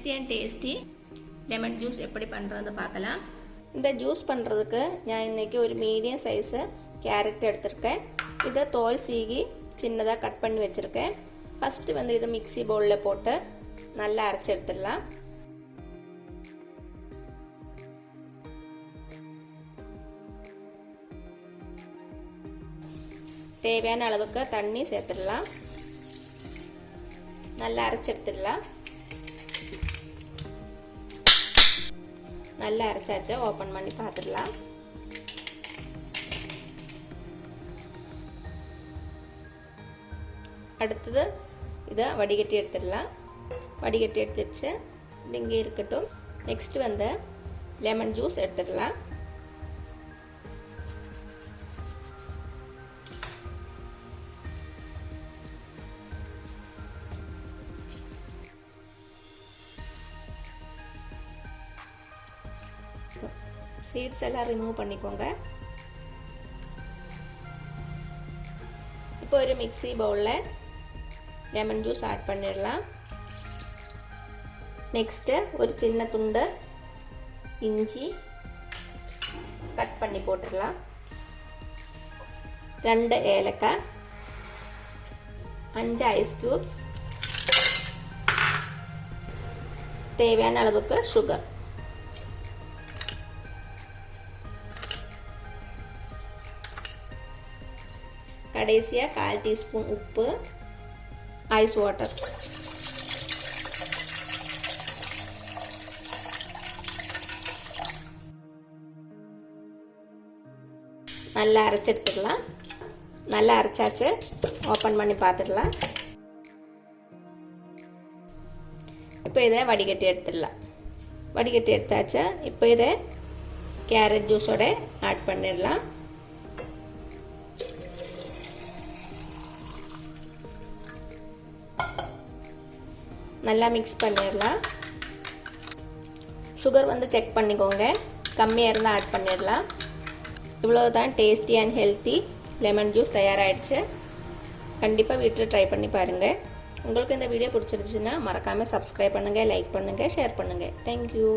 Healthy and tasty lemon juice எப்படி பண்ணுறது பார்க்கலாம். இந்த ஜூஸ் பண்ணுறதுக்கு நான் இன்றைக்கி ஒரு மீடியம் சைஸு கேரட் எடுத்திருக்கேன். இதை தோல் சீகி சின்னதாக கட் பண்ணி வச்சுருக்கேன். ஃபஸ்ட்டு வந்து இதை மிக்ஸி பவுலில் போட்டு நல்லா அரைச்சி எடுத்துடலாம். தேவையான அளவுக்கு தண்ணி சேர்த்துடலாம். நல்லா அரைச்சி எடுத்துடலாம். நல்லா அரைச்சாச்சு. ஓப்பன் பண்ணி பார்த்துடலாம். அடுத்தது இதை வடிகட்டி எடுத்துடலாம். வடிகட்டி எடுத்துடுச்சு. இது இங்கே இருக்கட்டும். நெக்ஸ்ட் வந்து லெமன் ஜூஸ் எடுத்துடலாம். சீட்ஸ் எல்லாம் ரிமூவ் பண்ணிக்கோங்க. இப்போ ஒரு மிக்ஸி பவுலில் லெமன் ஜூஸ் ஆட் பண்ணிடலாம். நெக்ஸ்ட்டு ஒரு சின்ன துண்டு இஞ்சி கட் பண்ணி போட்டுடலாம். 2 ஏலக்காய், 5 ஐஸ் க்யூப்ஸ், தேவையான அளவுக்கு சுகர். கடைசியாக 1/4 டீஸ்பூன் உப்பு, ஐஸ் வாட்டர். நல்லா அரைச்சி எடுத்துக்கலாம். நல்லா அரைச்சாச்சு. ஓப்பன் பண்ணி பார்த்துடலாம். இப்போ இதை வடிகட்டி எடுத்துடலாம். வடிகட்டி எடுத்தாச்சு. இப்போ இதை கேரட் ஜூஸோட ஆட் பண்ணிடலாம். நல்லா மிக்ஸ் பண்ணிடலாம். சுகர் வந்து செக் பண்ணிக்கோங்க. கம்மியாக இருந்தால் ஆட் பண்ணிடலாம். இவ்வளோதான் tasty and healthy lemon juice தயாராகிடுச்சு. கண்டிப்பாக வீட்டில் ட்ரை பண்ணி பாருங்கள். உங்களுக்கு இந்த வீடியோ பிடிச்சிருச்சுன்னா மறக்காமல் சப்ஸ்கிரைப் பண்ணுங்கள், லைக் பண்ணுங்கள், ஷேர் பண்ணுங்கள். தேங்க்யூ.